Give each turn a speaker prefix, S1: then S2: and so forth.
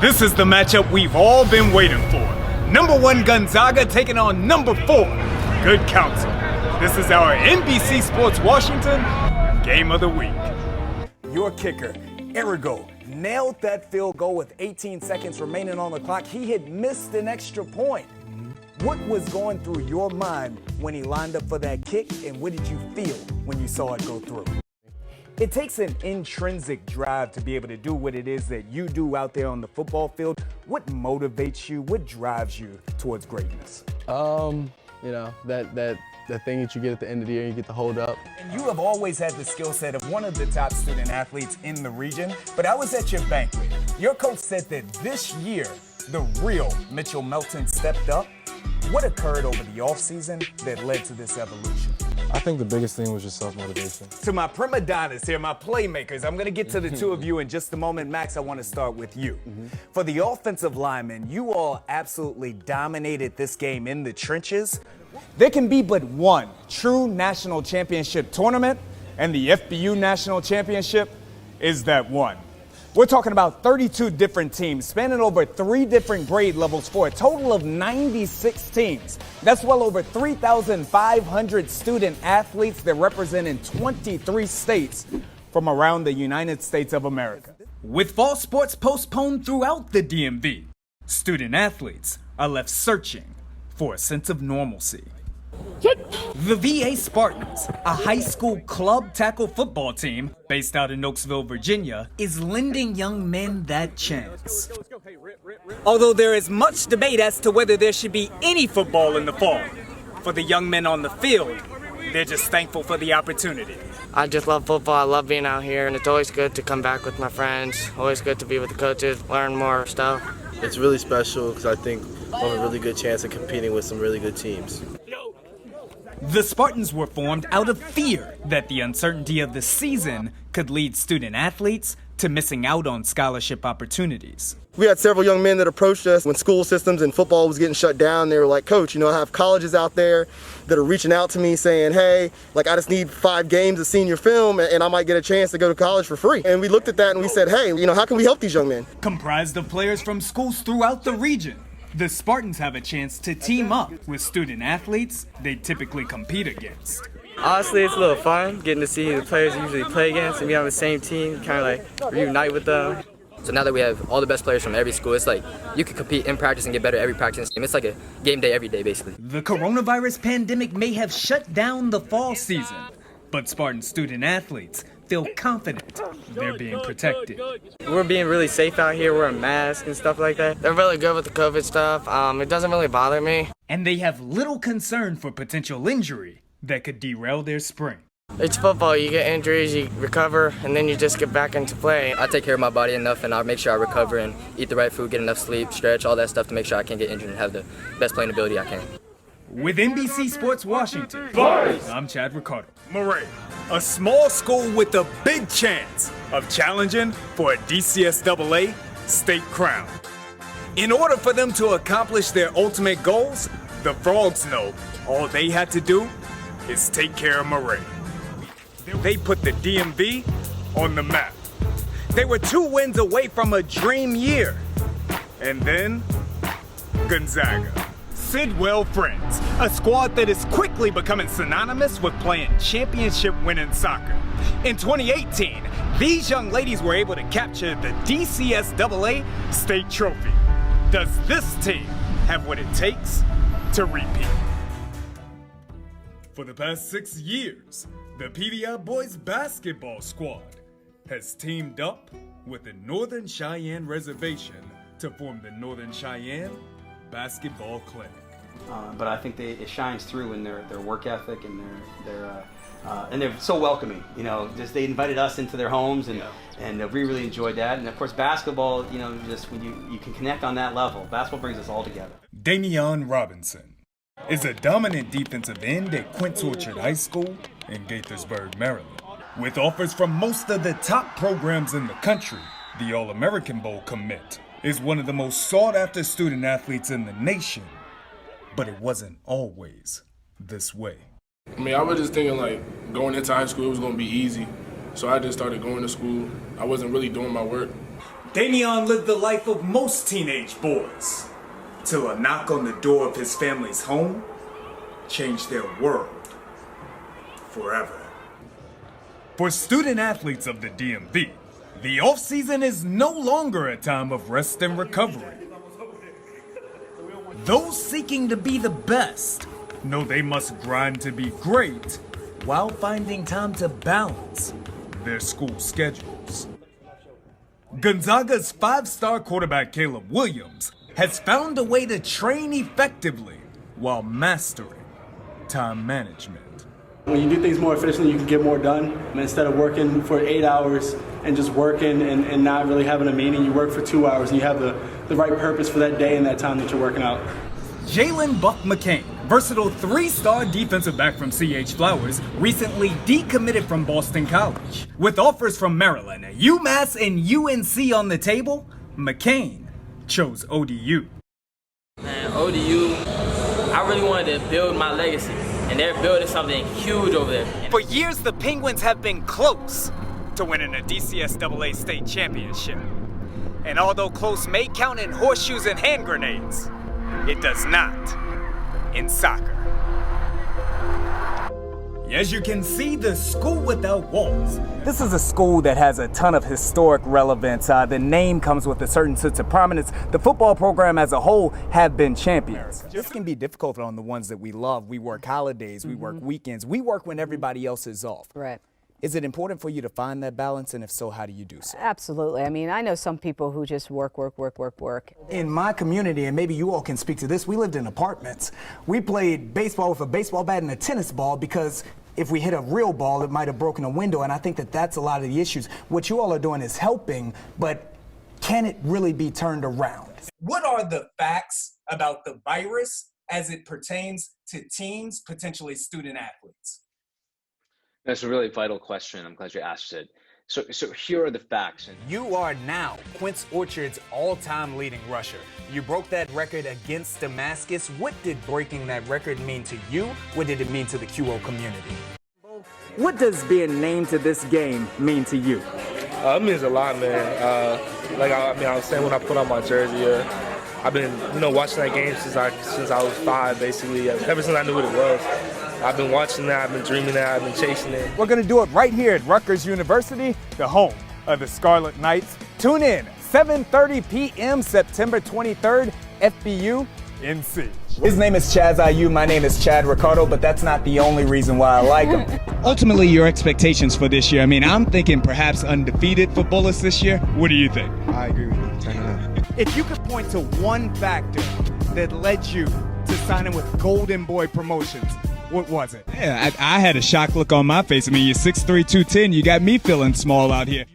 S1: This is the matchup we've all been waiting for. Number 1 Gonzaga taking on number 4 Good Counsel. This is our NBC Sports Washington Game of the Week.
S2: Your kicker, Erigo, nailed that field goal with 18 seconds remaining on the clock. He had missed an extra point. What was going through your mind when he lined up for that kick, and what did you feel when you saw it go through? It takes an intrinsic drive to be able to do what it is that you do out there on the football field. What motivates you? What drives you towards greatness?
S3: You know, that thing that you get at the end of the year, you get to hold up.
S2: And you have always had the skill set of one of the top student athletes in the region, but I was at your banquet. Your coach said that this year, the real Mitchell Melton stepped up. What occurred over the offseason that led to this evolution?
S4: I think the biggest thing was just self-motivation.
S2: To my prima donnas here, my playmakers, I'm going to get to the two of you in just a moment. Max, I want to start with you. For the offensive linemen, you all absolutely dominated this game in the trenches. There can be but one true national championship tournament, and the FBU National Championship is that one. We're talking about 32 different teams spanning over 3 different grade levels for a total of 96 teams. That's well over 3,500 student athletes that represent in 23 states from around the United States of America.
S1: With fall sports postponed throughout the DMV, student athletes are left searching for a sense of normalcy. The VA Spartans, a high school club tackle football team based out in Oaksville, Virginia, is lending young men that chance. Although there is much debate as to whether there should be any football in the fall, for the young men on the field, they're just thankful for the opportunity.
S5: I just love football. I love being out here, and it's always good to come back with my friends. Always good to be with the coaches, learn more stuff.
S6: It's really special because I think we have a really good chance of competing with some really good teams.
S1: The Spartans were formed out of fear that the uncertainty of the season could lead student athletes to missing out on scholarship opportunities.
S6: We had several young men that approached us when school systems and football was getting shut down. They were like, Coach, you know, I have colleges out there that are reaching out to me saying, hey, like I just need 5 games of senior film and I might get a chance to go to college for free. And we looked at that and we said, hey, you know, how can we help these young men?
S1: Comprised of players from schools throughout the region, the Spartans have a chance to team up with student athletes they typically compete against.
S5: Honestly, it's a little fun getting to see the players you usually play against and be on the same team, kind of like reunite with them.
S7: So now that we have all the best players from every school, it's like you can compete in practice and get better every practice game. It's like a game day every day, basically.
S1: The coronavirus pandemic may have shut down the fall season, but Spartan student athletes feel confident they're being protected.
S5: We're being really safe out here, wearing masks and stuff like that. They're really good with the COVID stuff. It doesn't really bother me.
S1: And they have little concern for potential injury that could derail their spring.
S5: It's football. You get injuries, you recover, and then you just get back into play.
S7: I take care of my body enough and I'll make sure I recover and eat the right food, get enough sleep, stretch, all that stuff to make sure I can't get injured and have the best playing ability I can.
S1: With NBC Sports Washington, I'm Chad Ricardo. Murray, a small school with a big chance of challenging for a DCSAA state crown. In order for them to accomplish their ultimate goals, the Frogs know all they had to do is take care of Murray. They put the DMV on the map. They were 2 wins away from a dream year. And then, Gonzaga. Sidwell Friends, a squad that is quickly becoming synonymous with playing championship-winning soccer. In 2018, these young ladies were able to capture the DCSAA state trophy. Does this team have what it takes to repeat? For the past 6 years, the PVI boys basketball squad has teamed up with the Northern Cheyenne Reservation to form the Northern Cheyenne Basketball Clinic.
S8: But I think it shines through in their work ethic and and they're so welcoming. You know, just they invited us into their homes and we really enjoyed that. And of course, basketball. You know, just when you can connect on that level, basketball brings us all together.
S1: Damian Robinson is a dominant defensive end at Quince Orchard High School in Gaithersburg, Maryland. With offers from most of the top programs in the country, the All-American Bowl commit is one of the most sought-after student athletes in the nation. But it wasn't always this way.
S9: I mean, I was just thinking like going into high school it was going to be easy. So I just started going to school. I wasn't really doing my work.
S1: Damian lived the life of most teenage boys, till a knock on the door of his family's home changed their world forever. For student athletes of the DMV, the off-season is no longer a time of rest and recovery. Those seeking to be the best know they must grind to be great while finding time to balance their school schedules. Gonzaga's 5-star quarterback Caleb Williams has found a way to train effectively while mastering time management.
S10: When you do things more efficiently, you can get more done. Instead of working for 8 hours and just working and not really having a meaning, you work for 2 hours and you have the right purpose for that day and that time that you're working out.
S1: Jalen Buck McCain, versatile 3-star defensive back from C.H. Flowers, recently decommitted from Boston College. With offers from Maryland, UMass, and UNC on the table, McCain chose ODU.
S11: Man, ODU, I really wanted to build my legacy, and they're building something huge over there.
S1: For years, the Penguins have been close to winning a DCSAA state championship. And although close may count in horseshoes and hand grenades, it does not in soccer. As you can see, the School Without Walls.
S2: This is a school that has a ton of historic relevance. The name comes with a certain sense of prominence. The football program as a whole have been champions. This can be difficult on the ones that we love. We work holidays, we work weekends, we work when everybody else is off.
S12: Right.
S2: Is it important for you to find that balance, and if so, how do you do so?
S12: Absolutely. I mean, I know some people who just work.
S2: In my community, and maybe you all can speak to this, we lived in apartments. We played baseball with a baseball bat and a tennis ball because if we hit a real ball, it might have broken a window, and I think that that's a lot of the issues. What you all are doing is helping, but can it really be turned around? What are the facts about the virus as it pertains to teens, potentially student athletes?
S13: That's a really vital question. I'm glad you asked it. So here are the facts.
S2: You are now Quince Orchard's all-time leading rusher. You broke that record against Damascus. What did breaking that record mean to you? What did it mean to the QO community? What does being named to this game mean to you?
S9: It means a lot, man. I was saying when I put on my jersey, I've been, watching that game since I was 5, basically. Ever since I knew what it was. I've been watching that, I've been dreaming that, I've been chasing it.
S1: We're going to do it right here at Rutgers University, the home of the Scarlet Knights. Tune in, 7:30 p.m. September 23rd, FBU NC.
S2: His name is Chaz IU, my name is Chad Ricardo, but that's not the only reason why I like him.
S1: Ultimately, your expectations for this year, I'm thinking perhaps undefeated for Bullets this year. What do you think?
S4: I agree with you. 10-0.
S1: If you could point to one factor that led you to signing with Golden Boy Promotions, what was it? Yeah, I had a shocked look on my face. You're 6'3", 210. You got me feeling small out here.